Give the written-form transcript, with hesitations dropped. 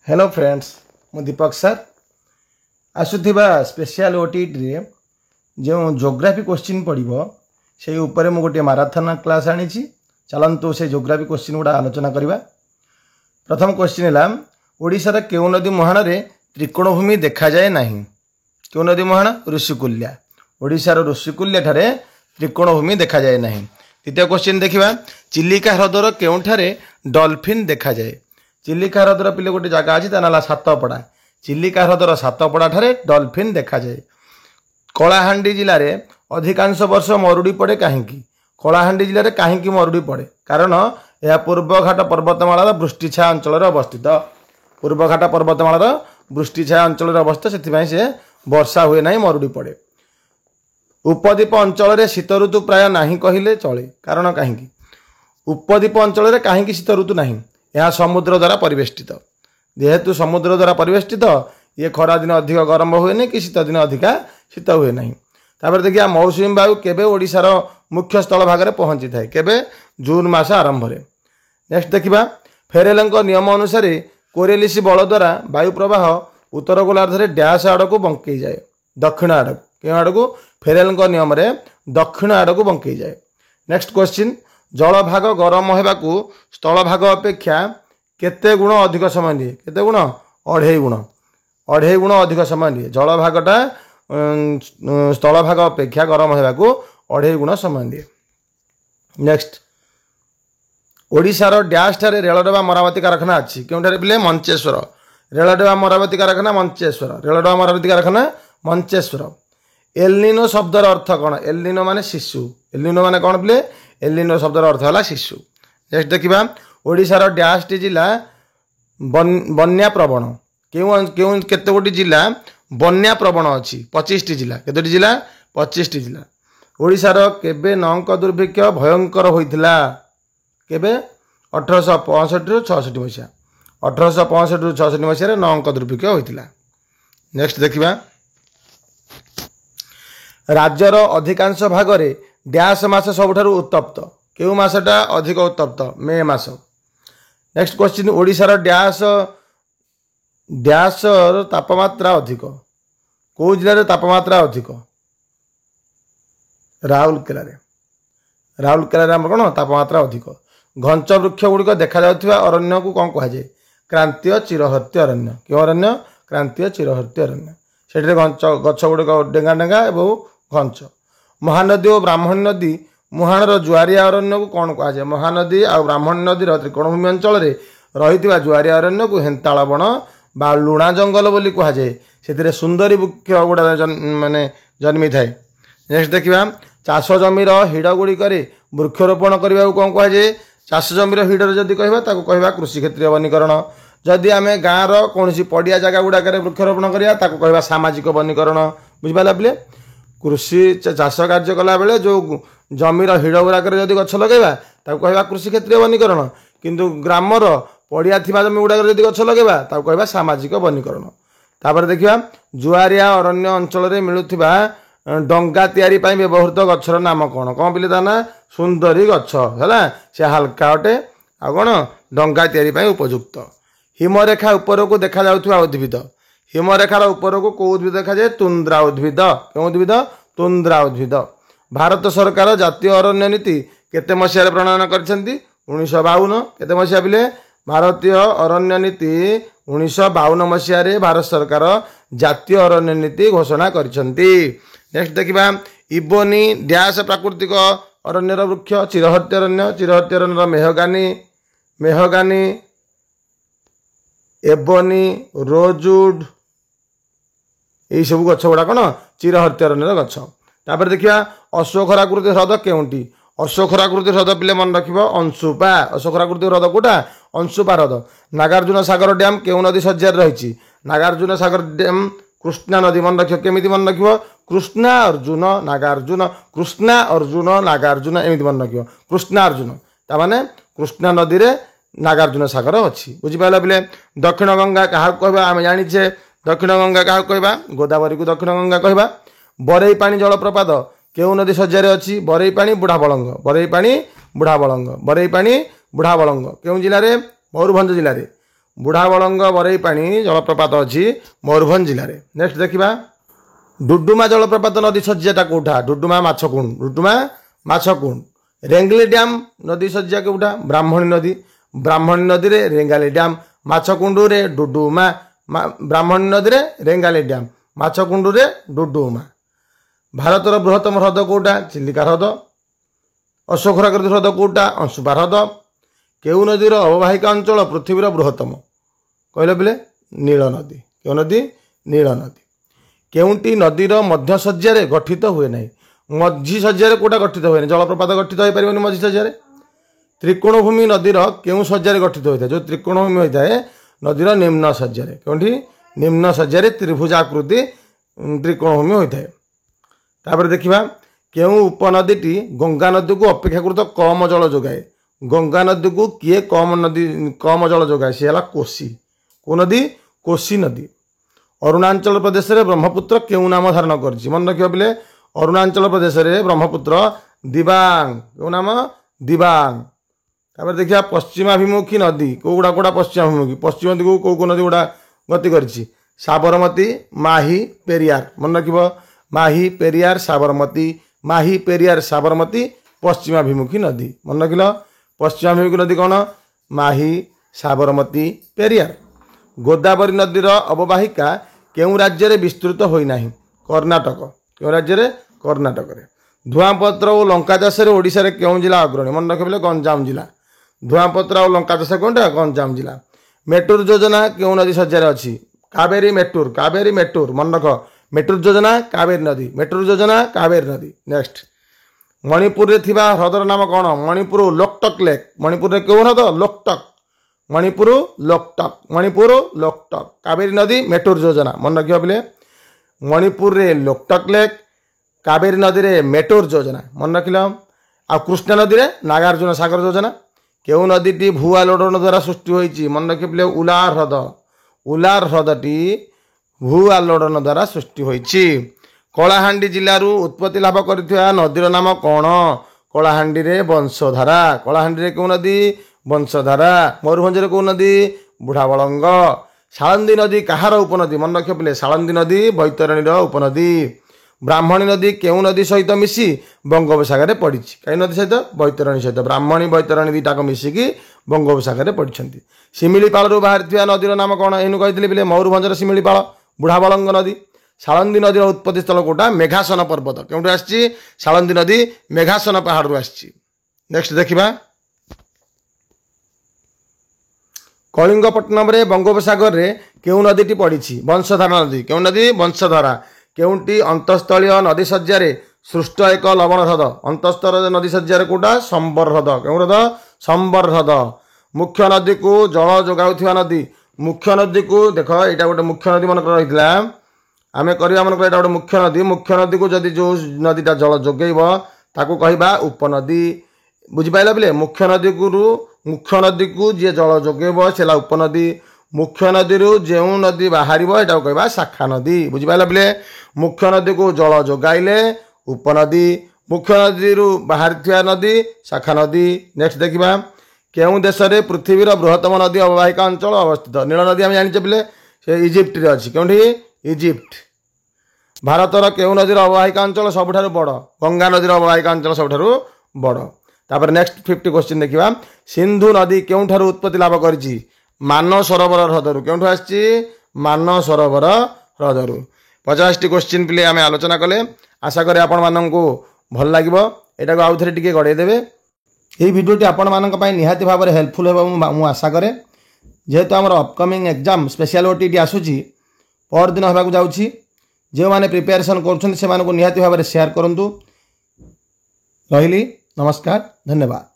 Hello friends मु दीपक sir आसुथिबा special OTT जो geography question पड़ो से ऊपर मु गोटे माराथन क्लास आनी चलतु से जोग्राफी क्वेश्चन गुड़ा आलोचना करवा। प्रथम क्वेश्चन है ओडिशार केउ नदी मुहाण रे त्रिकोणभूमि देखा जाए नहीं। केउ नदी मुहाण ऋषिकूल्या। ओडिशार ऋषिकूल्या ठारे त्रिकोणभूमि देखा जाए नहीं। द्वितीय क्वेश्चन देखा चिलिका ह्रदर केउठारे डॉल्फिन देखा जाए। चिलिका ह्रदर पिले गोटे जगह अच्छी ना सातपड़ा। चिलिका ह्रदर सातपड़ा ठारे डॉल्फिन देखा जाए। कलाहांडी जिले में अधिकांश वर्ष मरुड़ी पड़े कहीं। कलाहांडी जिले में कहीं मरुड़ी पड़े कारण यह पूर्वघाट पर्वतमालार वृष्टिछाया अंचल अवस्थित। पूर्वघाट पर्वतमालार वृष्टिछाया अंचल अवस्थित से वर्षा हुए ना मरुड़ी पड़े। उपद्वीप अंचल में शीत ऋतु प्राय नहीं कहले चले कारण कहीं उपद्वीप अंचल में कहीं शीत ऋतु नहीं। यह समुद्र द्वारा परिवेष्टित। जेहेतु समुद्र द्वारा परिवेष्टित ये खरा दिन अधिक गरम हुए नहीं कि शीत दिन अधिका शीत हुए नहीं। तापर देखिए मौसुमी वायु केबे ओडिशार मुख्य स्थल भाग में पहुंची थाए केबे जून मास आरंभ में। नेक्स्ट देखिबा फेरेलंक नियम अनुसार कोरियलिस बल द्वारा वायु प्रवाह उत्तर गोलार्धरे डैश आड़ को बंकई जाए दक्षिण आड़ को। क्यों आड़ को फेरेलंक नियम रे दक्षिण आड़ को बंकई जाए। नेक्स्ट क्वेश्चन जल भाग गरम होगाकू स्थल भाग अपेक्षा केते गुण अधिक समय लिए। केते गुण 2.5 गुण। 2.5 गुण अधिक समय लिए। जल भागटा स्थल भाग अपेक्षा गरम होगाकू 2.5 गुण समय लिए। नेक्स्ट ओडिशार डैश ठारे रेलडबा मरामती कारखाना अच्छी क्योंठारे पिले मंचेश्वर। रेलडबा मरामती कारखाना मंचेश्वर। रेलडबा मरामती कारखाना मंचेश्वर। एलनिनो शब्दर अर्थ कौन। एलनिनो माने शिशु। एलनिनो माने कौन पिले एलनिनो शब्दर अर्थ है शिशु। नेक्स्ट देखिबा ओडिशार डैश टी जिला बन्या प्रवण। क्यों केते गोटी जिला बन्या प्रवण अच्छी 25 टी जिला। केतोटी जिला 25 टी जिला। ओडिशार केबे नौक दुर्भिक्ष भयंकर होइथिला। केबे 1865 रु 66 मसीहा। 1865 रु 66 मसीहा नौक दुर्भिक्ष होइथिला। नेक्स्ट देखिबा राज्यर अधिकांश भाग में डैश मास सबुठारु उत्तप्त। केउ मासटा अधिक उत्तप्त मे मास। नेक्स्ट क्वेश्चन ओडिशार डैश तापमात्रा अधिक। कौ जिले तापमात्रा अधिक राउरकेला। राउरकेला कौन तापमात्रा अधिक। घंच वृक्ष गुड़िक देखा अरण्य को कौन कहुए क्रांतीय चिरहर्ती अरण्य। क्यों अरण्य क्रांतीय चिरहर्ती अरण्य। से गछ गुड़िक डेंगा डेंगा और घंच। महानदी और ब्राह्मणी नदी मुहाणर जुआरिया अरण्य को कौन कहुए। महानदी और ब्राह्मणी नदीर त्रिकोणभूमि अंचल रही जुआरिया अरण्य को हेन्ताल बण बा लुणा जंगल बोली कहुए। से सुंदरी वृक्ष गुड़ा माने जन्मी थाए। नेक्स्ट देखिए चाष जमीर हिड़ गुड़िक वृक्षरोपण करने को कौन कहुए। चाष जमीर हिड़र जदि कहवा कृषि क्षेत्रीय वनीकरण। जदि आम गाँव कौन पड़िया जगह गुड़ाक वृक्षरोपण करवा कहवा सामाजिक वनीकरण। बुझिपारा पिले कृषि चाष कार्य कला बेले जो जमीर हिड़ गुड़ाक जदि गछ लगेगा कहवा कृषि क्षेत्रीय वनीकरण। किंतु ग्रामर पड़िया थिबा जमी गुड़ाक जदि गछ लगेगा कहवा सामाजिक वनीकरण। तापर देखिए जुआरिया अरण्य अंचल में मिलुथिबा डंगा तैयारी पाई व्यवहृत गछर नाम कौन। कौन पिले ता ना सुंदरी गछ है से हल्का अटे आ कौन डंगा तैयारी पाई उपयुक्त। हिमरेखा ऊपर को देखा जाउथुवा उद्भिद। हिमरेखार ऊपर को कौ उद्भिद देखा जाए तुंद्रा उद्भिद। क्यों उद्भिद तुंद्रा उद्भिद। भारत सरकार जातीय अरण्य नीति केते मसीह प्रणयन करछंती 1952। केते मसीहा पिले भारतीय अरण्य नीति 1952 मसीह भारत सरकार जातीय अरण्य नीति घोषणा करछंती। नेक्स्ट देखिबा इबोनी डैश प्राकृतिक अरण्यर वृक्ष चिरहर्ती अरण्य। चिरहर्ती अरण्यर मेहगानी मेहगानी एबोनी रोजवुड यही सब गछ गुड़ा कौन चिरहर्ती अरण्यर गछ। तापर देखिए अशोकराकृति ह्रद केउंटी। अशोकराकृति ह्रद पिले मन रख अंशुपा। अशोकराकृति ह्रद कोटा अंशुपा ह्रद। नागार्जुन सागर डैम केउ नदी सज्जार रही। नागार्जुन सागर डैम कृष्णा नदी मन रख। केमिति मन रख कृष्णा अर्जुन नागार्जुन कृष्णा अर्जुन नागार्जुन एमती मन रख कृष्णा अर्जुन ताने कृष्णा नदी रे नागार्जुन सागर अच्छी। बुझिपारा पिले दक्षिण गंगा क्या कहवा आम जाचे। दक्षिण गंगा क्या कहवा गोदावरी को दक्षिण गंगा कहवा। बरई पानी जलप्रपात केउ नदी सज्जार अच्छी। बरई पानी बुढ़ा बलंग। बरई पानी बुढ़ा बलंग। बरई पानी बुढ़ा बलंग केउ जिले में मयूरभंज जिले में। बुढ़ाबलंग बरईपाणी जलप्रपात अच्छी मयूरभंज जिले में। नेक्स्ट देखा डुडुमा जलप्रपात नदी सज्जाटा कौटा डुडुमा माछकुंड डुडुमा माछकुंड। रेंगली डैम नदी सज्जा कौटा ब्राह्मणी नदी ब्राह्मणी नदी रे रेंगाली डैम माछकुंड रे डुडुमा ब्राह्मणी नदी रे रेंगाली डैम माछकुंड रे डुडुमा। भारतर बृहत्तम ह्रद कौटा चिलिका ह्रद। अशोकराकृति ह्रद कौटा अंशुपा ह्रद। केउ नदीर अववाहिका अंचल पृथ्वीर बृहत्तम कहले बोले नील नदी। केउ नदी नील नदी। केउंटी नदीर मध्य सज्जार गठित हुए ना मझी सज्जार कौटा गठित हुए जलप्रपात गठित हो पारे मझी सज्जार। त्रिकोणभूमि नदीर केउ सज्जार गठित होता है जो त्रिकोणभूमि होता है नदीर निम्न सज्जार क्योंकि निम्न सज्जार त्रिभुजाकृति त्रिकोणभूमि होता है। तापर देखा केउ उपनदी गंगा नदी को अपेक्षाकृत कम जल जोगाए। गंगा नदी को किए कम जल जोगाए सी है कोसी। को नदी कोसी नदी। अरुणाचल प्रदेश में ब्रह्मपुत्र केउ नाम धारण कर मन रखिए बोले अरुणाचल प्रदेश में ब्रह्मपुत्र दिबांग केउ नाम दिबांग। तापर देखिए पश्चिमाभिमुखी नदी कौड़ा कौड़ा पश्चिमाभिमुखी पश्चिम नदी को नदी गुड़ा गति कर साबरमती माही पेरियार मन रख माही पेरियार साबरमती माही पेरियार साबरमती पश्चिमाभिमुखी नदी मन रखिल। पश्चिमाभिमुखी नदी कौन माही साबरमती पेरियार। गोदावरी नदीर अववाहिका केउ राज्य में विस्तृत होना कर्णाटक केउ राज्य में कर्णाटक में। धुआपत्र और लंका चाष ओडिशा केउ जिला अग्रणी मन रखे बोले गंजाम जिला। धुआपत्र और लंका चाष कौनटा गंजाम जिला। मेटूर योजना केउ नदी सज्जार अच्छी कावेरी मेटूर मन रख मेटूर योजना कावेरी नदी मेटूर योजना कावेरी नदी। नेक्स्ट मणिपुर रे थिबा ह्रदर नाम कौन मणिपुर लोकटक लेक। मणिपुर रे केउ ह्रद लोकटक मणिपुर लोकटक कावेरी नदी मेटूर योजना मन रखिए बोले मणिपुर रे लोकटक लेक कावेरी नदी रे मेटूर योजना मन रखिल। आ कृष्णा नदी रे नागार्जुन सागर योजना। केउ नदी भू आलोड़न द्वारा सृष्टि होती मन रखिए बोले उलार ह्रदटी भू आलोड़न द्वारा सृष्टि होती। कलाहांडी जिलू उत्पत्ति लाभ कर नदीर नाम कौन कलाहांडी रे वंशधारा। कलाहांडी रे केउ नदी वंशधारा। मयूरभंज रे केउ नदी बुढ़ाबलंग। सालंदी नदी कहार उपनदी मन रखिए बोले सालंदी नदी बैतरणीर उपनदी। ब्राह्मणी नदी केउ नदी सहित मिसी बंगोपसागर पड़ी कई नदी सहित बैतरणी सहित ब्राह्मणी बैतरणी दुटाक मिसिकी बंगोपसागर पड़ी। शिमिलीपाल बाहर नदीर नाम कौन एनु कही बोले मयूरभंजर शिमिलीपाल बुढ़ाबलंग नदी। सालंदी नदीर उत्पत्ति स्थल कौटा मेघासन पर्वत क्यों आसी सालंदी नदी मेघासन पहाड़ रू आसी। नेक्स्ट देखा कलिंगपट्टनम रे बंगोपसागर रे केउ नदी पड़ी वंशधारा नदी। केउ नदी वंशधारा। केउटी अंतस्थलीय नदी सज्जार सृष्ट एक लवण ह्रद। अंतस्थल नदी सज्जार कौटा संबर ह्रद। केउ ह्रद संबर ह्रद। मुख्य नदी को जल जोगाउथिबा नदी। मुख्य नदी को देख यहाँ गोटे मुख्य नदी मन रही आम करवा मन गोटे मुख्य नदी को जदि जो नदीटा जल जोगेब ताकू कहवा उपनदी बुझिपारे बोले मुख्य नदी को जी जल जोगेब से उपनदी। मुख्य नदी जो नदी बाहर यहाँ कहवा शाखा नदी बुझिपारे बोले मुख्य नदी को जल जोगाइले उपनदी। मुख्य नदी बाहर नदी शाखा नदी। नेक्स्ट देखा केउ देश में पृथ्वीर बृहत्तम नदी अववाहिका अंचल अवस्थित। नील नदी आम जाने बोले से इजिप्ट रे अच्छी क्योंकि इजिप्ट। भारतर केउ नदीर अववाहिका अंचल सबुठारु बड़ गंगा नदीर अववाहिका अंचल सबुठारु बड़। तापर नेक्स्ट 50 क्वेश्चन देखा सिंधु नदी केउठारु उत्पत्ति लाभ करिछि मानसरोवर ह्रदरु। केउठु आछि मानसरोवर ह्रदरु। 50टी क्वेश्चन पे आम आलोचना कले आशा करें आपण माननकु भल लागिबो। एटा को आउ थरे टिके गड़े देबे। यही भिडियोटी आपण मानक पय निहाती भाव हेल्पफुल हेबा मु आशा करे। जेहेतु आमर अपकमिंग एग्जाम स्पेशल ओटीटी आसुची पर दिन होबाकु जाउची जो माने प्रिपरेशन करछन से मानको निहाती भाव शेयर करंतु। रहिली नमस्कार धन्यवाद।